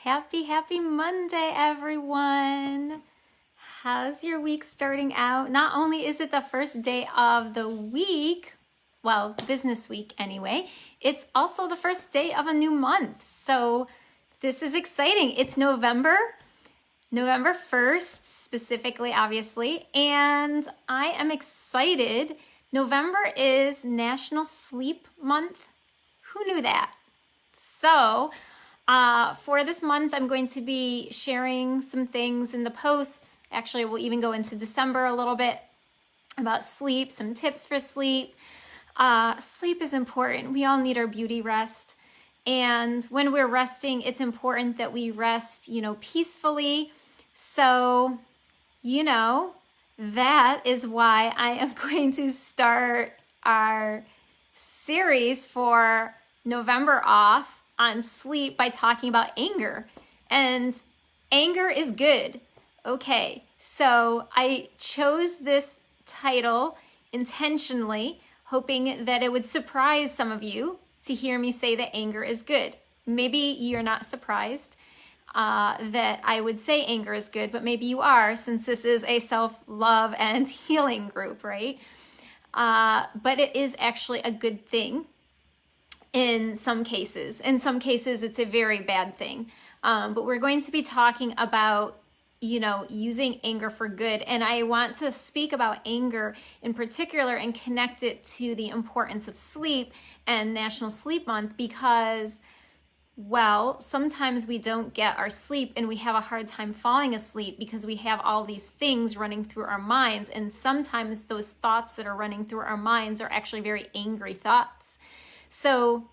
Happy Monday, everyone. How's your week starting out? Not only is it the first day of the week, well, business week anyway, it's also the first day of a new month. So this is exciting. It's November 1st specifically, obviously, and I am excited. November is National Sleep Month. Who knew that? So for this month, I'm going to be sharing some things in the posts. Actually, we'll even go into December a little bit about sleep, some tips for sleep. Sleep is important. We all need our beauty rest. And when we're resting, it's important that we rest, peacefully. So, that is why I am going to start our series for November off on sleep by talking about anger. And anger is good. Okay, so I chose this title intentionally, hoping that it would surprise some of you to hear me say that anger is good. Maybe you're not surprised that I would say anger is good, but maybe you are, since this is a self-love and healing group, right? But it is actually a good thing in some cases. In some cases, it's a very bad thing. But we're going to be talking about, using anger for good. And I want to speak about anger in particular and connect it to the importance of sleep and National Sleep Month because, well, sometimes we don't get our sleep and we have a hard time falling asleep because we have all these things running through our minds. And sometimes those thoughts that are running through our minds are actually very angry thoughts. So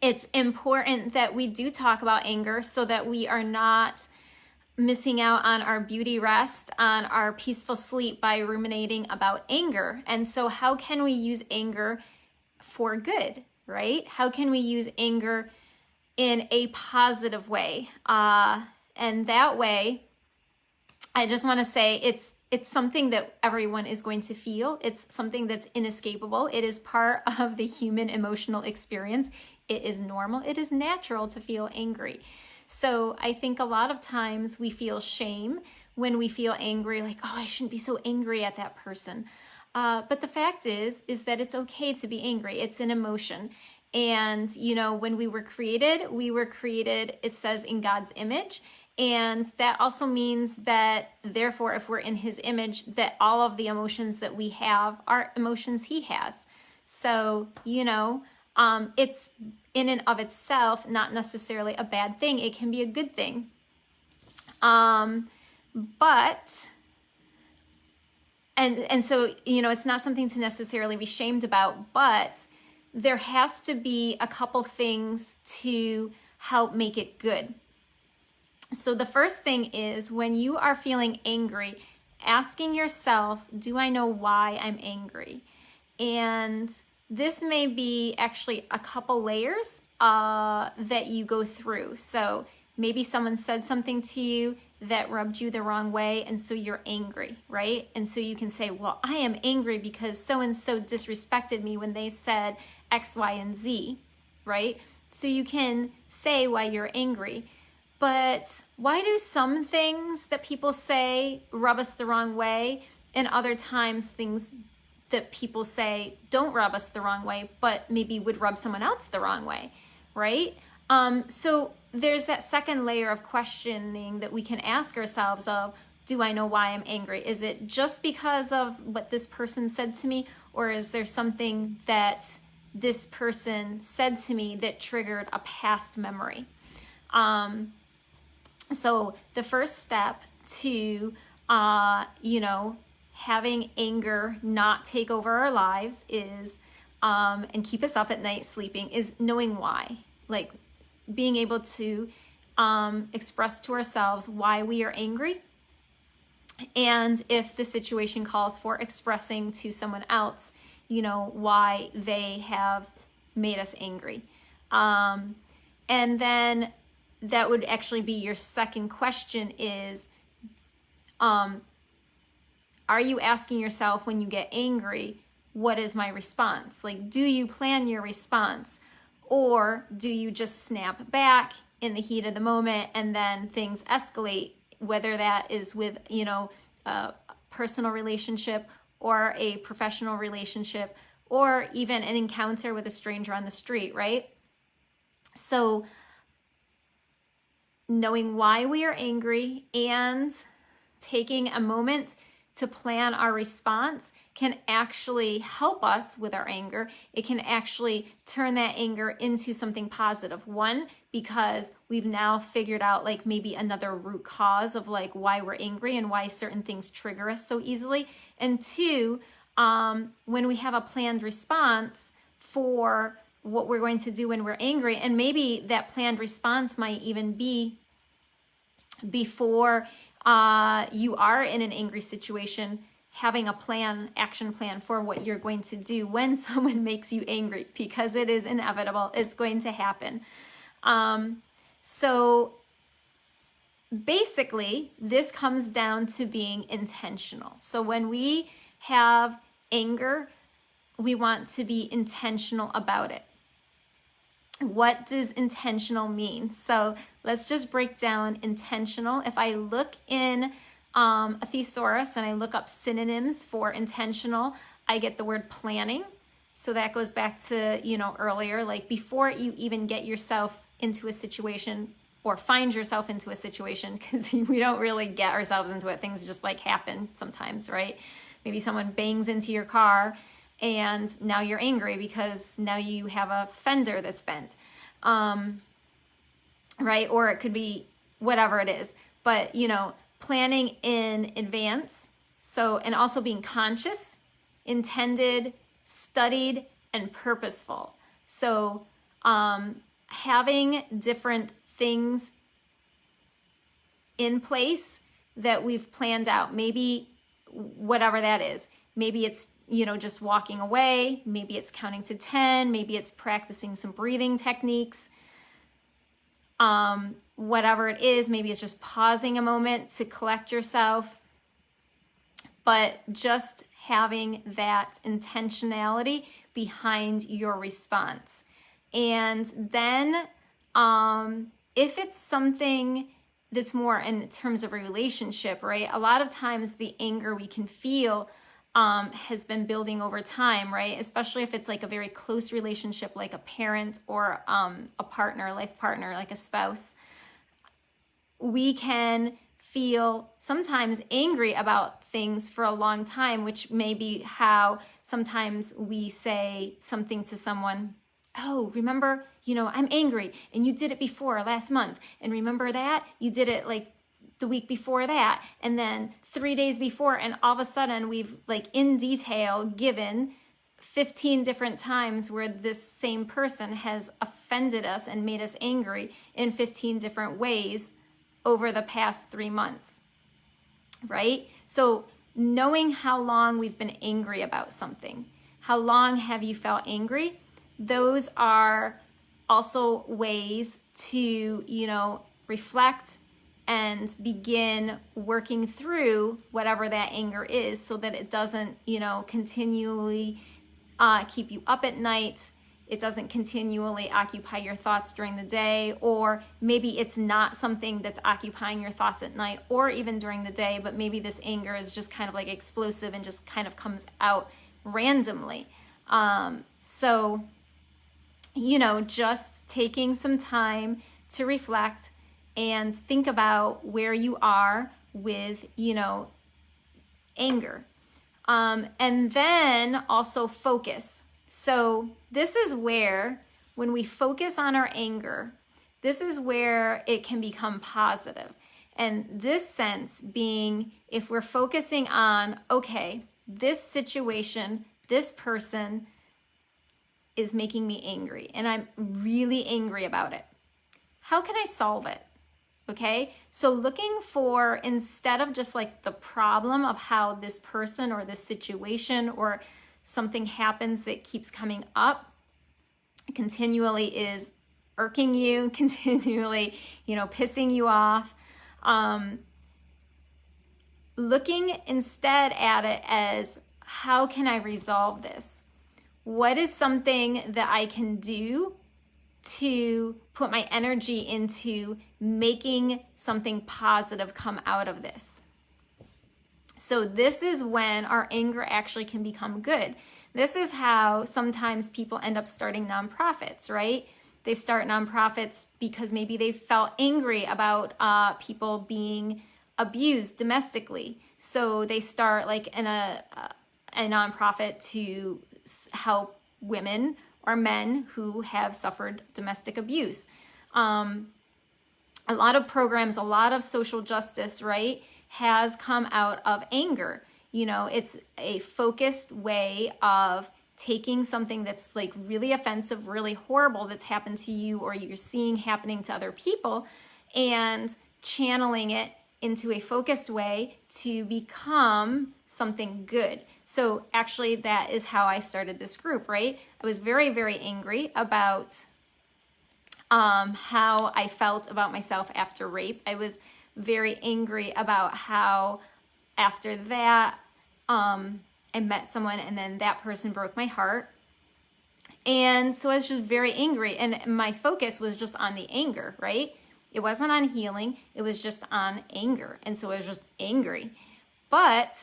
it's important that we do talk about anger so that we are not missing out on our beauty rest, on our peaceful sleep by ruminating about anger. And so how can we use anger for good, right? How can we use anger in a positive way? And that way, I just want to say it's something that everyone is going to feel. It's something that's inescapable. It is part of the human emotional experience. It is normal. It is natural to feel angry. So I think a lot of times we feel shame when we feel angry, like, oh, I shouldn't be so angry at that person. But the fact is that it's okay to be angry. It's an emotion. And, when we were created, it says, in God's image. And that also means that, therefore, if we're in his image, that all of the emotions that we have are emotions he has. So, it's in and of itself not necessarily a bad thing. It can be a good thing. But so, it's not something to necessarily be shamed about, but there has to be a couple things to help make it good. So the first thing is when you are feeling angry, asking yourself, do I know why I'm angry? And this may be actually a couple layers that you go through. So maybe someone said something to you that rubbed you the wrong way, and so you're angry, right? And so you can say, well, I am angry because so-and-so disrespected me when they said X, Y, and Z, right? So you can say why you're angry. But why do some things that people say rub us the wrong way, and other times things that people say don't rub us the wrong way, but maybe would rub someone else the wrong way, right? So there's that second layer of questioning that we can ask ourselves of, do I know why I'm angry? Is it just because of what this person said to me, or is there something that this person said to me that triggered a past memory? So the first step to, having anger not take over our lives is, and keep us up at night sleeping, is knowing why. Like being able to express to ourselves why we are angry. And if the situation calls for expressing to someone else, why they have made us angry. And then that would actually be your second question is, are you asking yourself when you get angry, what is my response? Like, do you plan your response? Or do you just snap back in the heat of the moment and then things escalate, whether that is with, a personal relationship or a professional relationship or even an encounter with a stranger on the street, right? So knowing why we are angry and taking a moment to plan our response can actually help us with our anger. It can actually turn that anger into something positive. One, because we've now figured out like maybe another root cause of like why we're angry and why certain things trigger us so easily. And two, when we have a planned response for what we're going to do when we're angry, and maybe that planned response might even be before you are in an angry situation, having a action plan for what you're going to do when someone makes you angry, because it is inevitable. It's going to happen. So basically, this comes down to being intentional. So when we have anger, we want to be intentional about it. What does intentional mean? So let's just break down intentional. If I look in a thesaurus and I look up synonyms for intentional, I get the word planning. So that goes back to, earlier, like before you even get yourself into a situation or find yourself into a situation, because we don't really get ourselves into it. Things just like happen sometimes, right? Maybe someone bangs into your car and now you're angry because now you have a fender that's bent, right? Or it could be whatever it is, but planning in advance. So, and also being conscious, intended, studied, and purposeful. So, having different things in place that we've planned out, maybe whatever that is. Maybe it's just walking away. Maybe it's counting to 10. Maybe it's practicing some breathing techniques. Whatever it is, maybe it's just pausing a moment to collect yourself. But just having that intentionality behind your response. And then if it's something that's more in terms of a relationship, right? A lot of times the anger we can feel has been building over time, right? Especially if it's like a very close relationship, like a parent or a partner, life partner, like a spouse. We can feel sometimes angry about things for a long time, which may be how sometimes we say something to someone. Oh, remember, I'm angry and you did it before last month. And remember that you did it like the week before that, and then 3 days before, and all of a sudden we've like in detail given 15 different times where this same person has offended us and made us angry in 15 different ways over the past 3 months, right? So knowing how long we've been angry about something, how long have you felt angry? Those are also ways to, reflect and begin working through whatever that anger is so that it doesn't, continually keep you up at night. It doesn't continually occupy your thoughts during the day, or maybe it's not something that's occupying your thoughts at night or even during the day, but maybe this anger is just kind of like explosive and just kind of comes out randomly. So, just taking some time to reflect and think about where you are with, anger. And then also focus. So this is where, when we focus on our anger, this is where it can become positive. And this sense being, if we're focusing on, okay, this situation, this person is making me angry, and I'm really angry about it. How can I solve it? Okay, so looking for, instead of just like the problem of how this person or this situation or something happens that keeps coming up, continually is irking you, continually, pissing you off, looking instead at it as, how can I resolve this? What is something that I can do to put my energy into making something positive come out of this. So this is when our anger actually can become good. This is how sometimes people end up starting nonprofits, right? They start nonprofits because maybe they felt angry about people being abused domestically. So they start like in a nonprofit to help women or men who have suffered domestic abuse. A lot of programs, a lot of social justice, right, has come out of anger. You know, it's a focused way of taking something that's like really offensive, really horrible that's happened to you or you're seeing happening to other people, and channeling it into a focused way to become something good. So actually that is how I started this group, right? I was very, very angry about how I felt about myself after rape. I was very angry about how after that I met someone and then that person broke my heart. And so I was just very angry, and my focus was just on the anger, right? It wasn't on healing, it was just on anger. And so I was just angry. But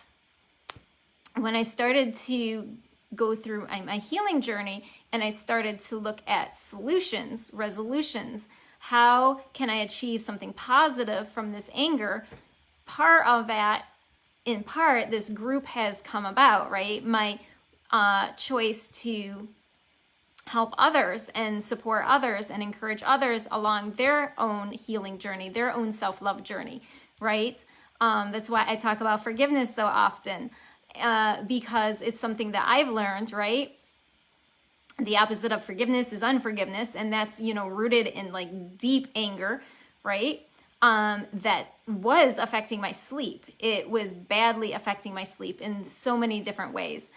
when I started to go through my healing journey and I started to look at solutions, resolutions, how can I achieve something positive from this anger? Part of that, in part, this group has come about, right? My choice to help others and support others and encourage others along their own healing journey, their own self-love journey, right? That's why I talk about forgiveness so often, because it's something that I've learned, right? The opposite of forgiveness is unforgiveness, and that's, you know, rooted in like deep anger, right? That was affecting my sleep. It was badly affecting my sleep in so many different ways.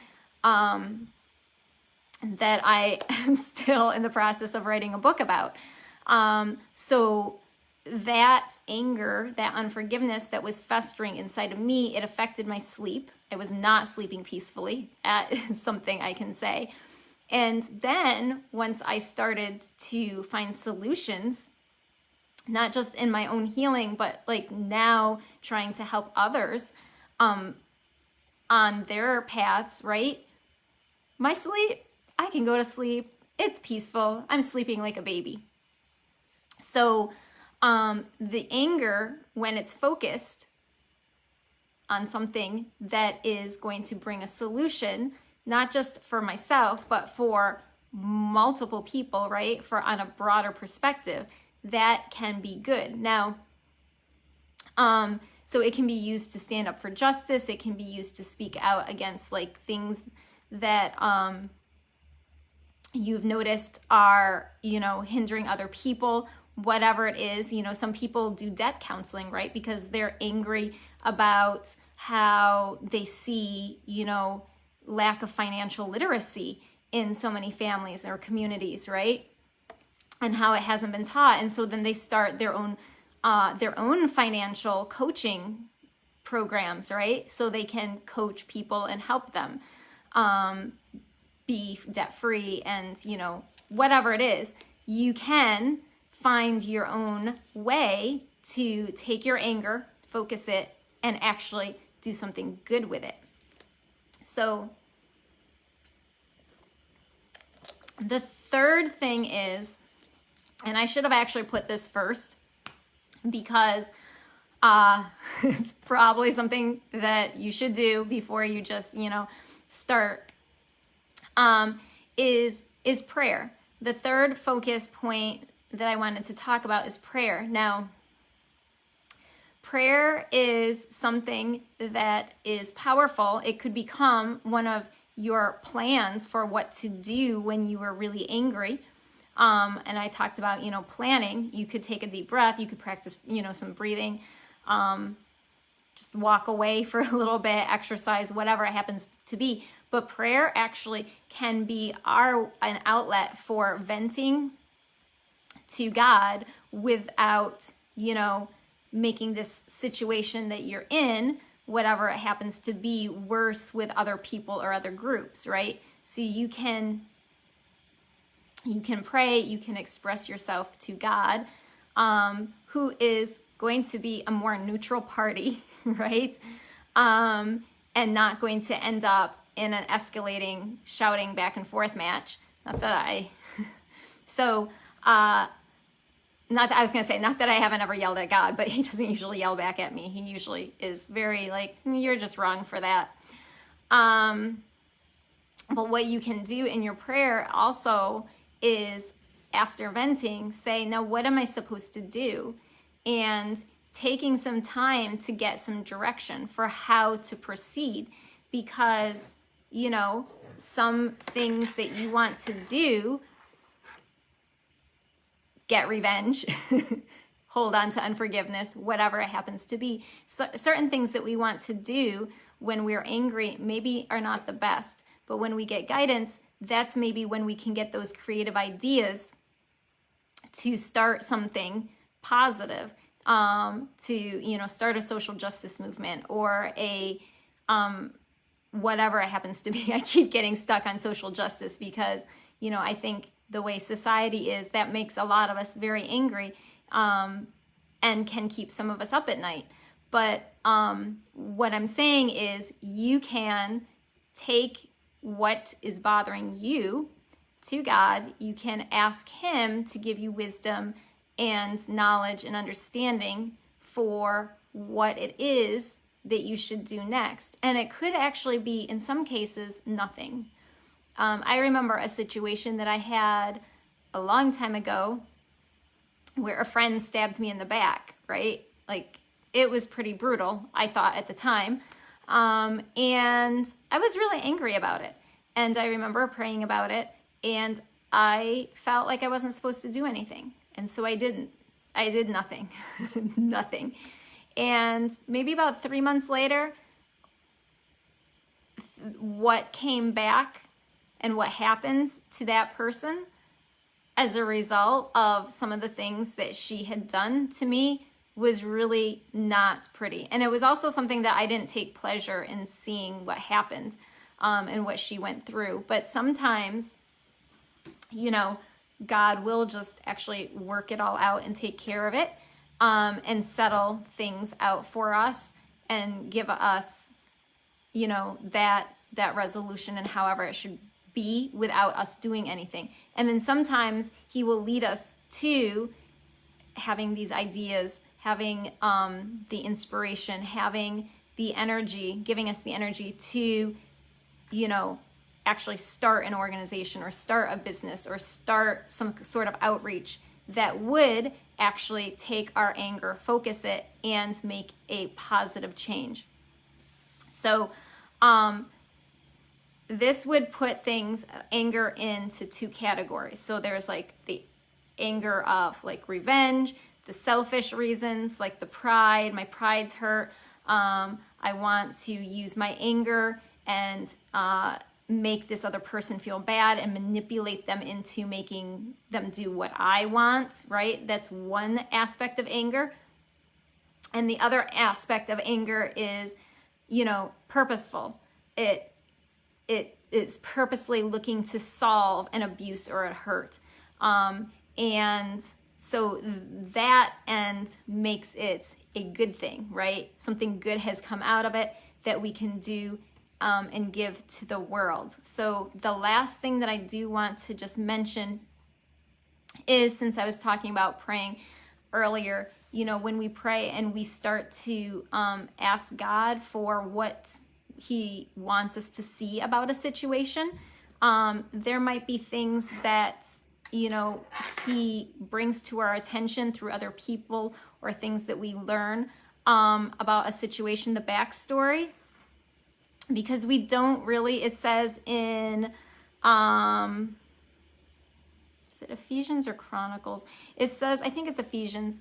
That I am still in the process of writing a book about. So that anger, that unforgiveness that was festering inside of me, it affected my sleep. I was not sleeping peacefully. That is something I can say. And then once I started to find solutions, not just in my own healing, but like now trying to help others on their paths, right? My sleep, I can go to sleep. It's peaceful. I'm sleeping like a baby. So the anger, when it's focused on something that is going to bring a solution, not just for myself, but for multiple people, right? For on a broader perspective, that can be good. Now, so it can be used to stand up for justice. It can be used to speak out against like things that you've noticed are, you know, hindering other people, whatever it is. You know, some people do debt counseling, right? Because they're angry about how they see, you know, lack of financial literacy in so many families or communities, right? And how it hasn't been taught. And so then they start their own financial coaching programs, right? So they can coach people and help them be debt-free, and, you know, whatever it is, you can find your own way to take your anger, focus it, and actually do something good with it. So the third thing is, and I should have actually put this first because it's probably something that you should do before you just, you know, start, is prayer. The third focus point that I wanted to talk about is prayer. Now, prayer is something that is powerful. It could become one of your plans for what to do when you are really angry. And I talked about, you know, planning. You could take a deep breath. You could practice, you know, some breathing. Just walk away for a little bit, exercise, whatever it happens to be. But prayer actually can be an outlet for venting to God without, you know, making this situation that you're in, whatever it happens to be, worse with other people or other groups, right? So you can You can pray, you can express yourself to God, who is going to be a more neutral party, right? And not going to end up in an escalating, shouting back and forth match. Not that I, so, not that I was going to say, not that I haven't ever yelled at God, but he doesn't usually yell back at me. He usually is very like, you're just wrong for that. But what you can do in your prayer also is, after venting, say, now what am I supposed to do? And taking some time to get some direction for how to proceed, because, you know, some things that you want to do, get revenge, hold on to unforgiveness, whatever it happens to be. So certain things that we want to do when we're angry maybe are not the best, but when we get guidance, that's maybe when we can get those creative ideas to start something positive, to, you know, start a social justice movement or a, whatever it happens to be. I keep getting stuck on social justice because, you know, I think the way society is, that makes a lot of us very angry, and can keep some of us up at night. But what I'm saying is, you can take what is bothering you to God. You can ask him to give you wisdom and knowledge and understanding for what it is that you should do next. And it could actually be, in some cases, nothing. I remember a situation that I had a long time ago where a friend stabbed me in the back, right? Like, it was pretty brutal, I thought at the time. And I was really angry about it. And I remember praying about it, and I felt like I wasn't supposed to do anything. And so I didn't. I did nothing, nothing. And maybe about 3 months later, what came back and what happens to that person as a result of some of the things that she had done to me was really not pretty. And it was also something that I didn't take pleasure in seeing what happened, and what she went through. But sometimes, you know, God will just actually work it all out and take care of it, and settle things out for us and give us, you know, that resolution and however it should be without us doing anything. And then sometimes he will lead us to having these ideas, having the inspiration, having the energy, giving us the energy to, you know, actually start an organization or start a business or start some sort of outreach that would actually take our anger, focus it, and make a positive change. So this would put anger into two categories. So there's like the anger of like revenge, the selfish reasons, like the pride, my pride's hurt. I want to use my anger and make this other person feel bad and manipulate them into making them do what I want, right? That's one aspect of anger. And the other aspect of anger is, you know, purposeful. It is purposely looking to solve an abuse or a hurt. And so that end makes it a good thing, right? Something good has come out of it that we can do and give to the world. So the last thing that I do want to just mention is, since I was talking about praying earlier, you know, when we pray and we start to ask God for what he wants us to see about a situation, there might be things that, you know, he brings to our attention through other people or things that we learn about a situation, the backstory. Because we don't really, it says in, is it Ephesians or Chronicles? It says, I think it's Ephesians,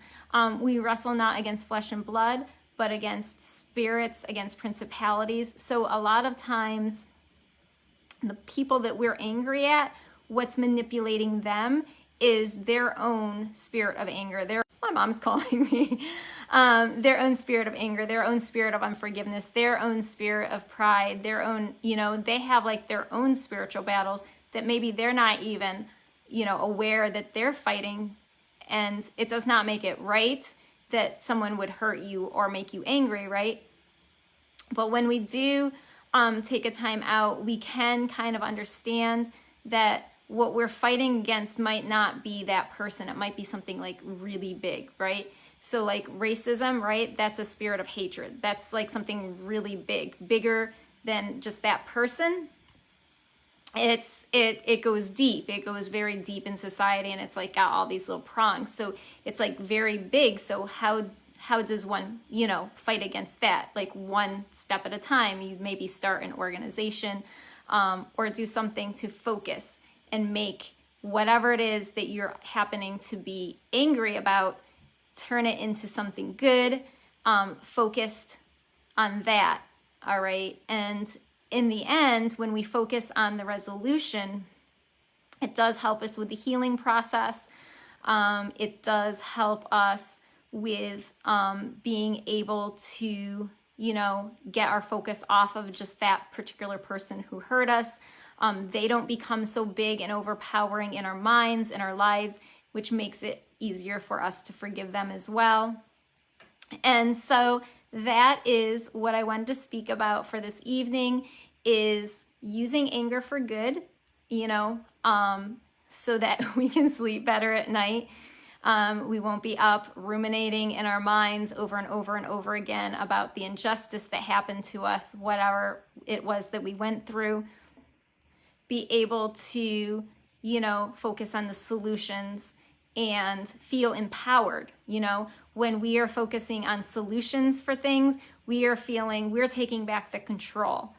we wrestle not against flesh and blood, but against spirits, against principalities. So a lot of times, the people that we're angry at, what's manipulating them is their own spirit of anger. My mom's calling me. Their own spirit of anger, their own spirit of unforgiveness, their own spirit of pride, their own, you know, they have like their own spiritual battles that maybe they're not even, aware that they're fighting, and it does not make it right that someone would hurt you or make you angry, right? But when we do take a time out, we can kind of understand that what we're fighting against might not be that person. It might be something like really big, right? So like racism, right? That's a spirit of hatred. That's like something really big, bigger than just that person. It goes deep. It goes very deep in society, and it's like got all these little prongs. So it's like very big. So how does one, fight against that? Like one step at a time. You maybe start an organization, or do something to focus and make whatever it is that you're happening to be angry about, turn it into something good, focused on that. All right. And in the end, when we focus on the resolution, it does help us with the healing process. It does help us with being able to, get our focus off of just that particular person who hurt us. They don't become so big and overpowering in our minds and our lives, which makes it easier for us to forgive them as well. And so that is what I wanted to speak about for this evening, is using anger for good, so that we can sleep better at night. We won't be up ruminating in our minds over and over and over again about the injustice that happened to us, whatever it was that we went through. Be able to, focus on the solutions and feel empowered. When we are focusing on solutions for things, we're taking back the control.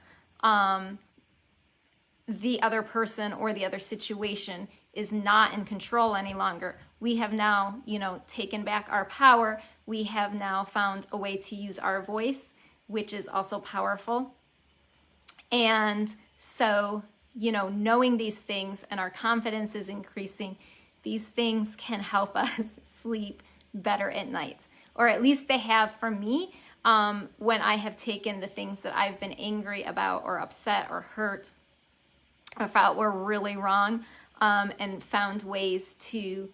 The other person or the other situation is not in control any longer. We have now, taken back our power. We have now found a way to use our voice, which is also powerful. And so, knowing these things and our confidence is increasing, these things can help us sleep better at night. Or at least they have for me, when I have taken the things that I've been angry about or upset or hurt or felt were really wrong, and found ways to,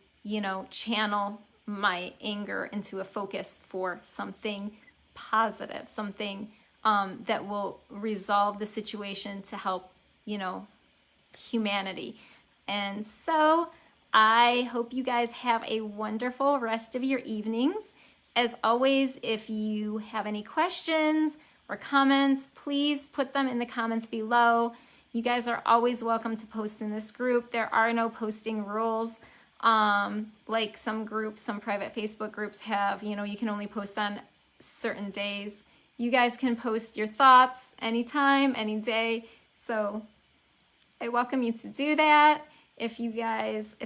channel my anger into a focus for something positive, something that will resolve the situation to help, humanity. And so I hope you guys have a wonderful rest of your evenings. As always, if you have any questions or comments, please put them in the comments below. You guys are always welcome to post in this group. There are no posting rules. Like some groups, some private Facebook groups have, you can only post on certain days. You guys can post your thoughts anytime, any day. So I welcome you to do that. If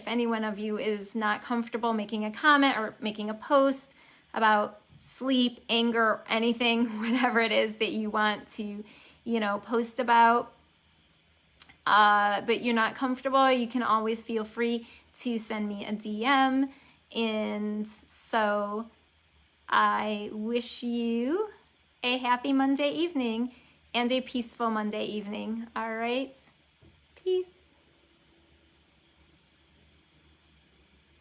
any one of you is not comfortable making a comment or making a post about sleep, anger, anything, whatever it is that you want to, post about, but you're not comfortable, you can always feel free to send me a DM. And so I wish you a happy Monday evening and a peaceful Monday evening. All right. Peace.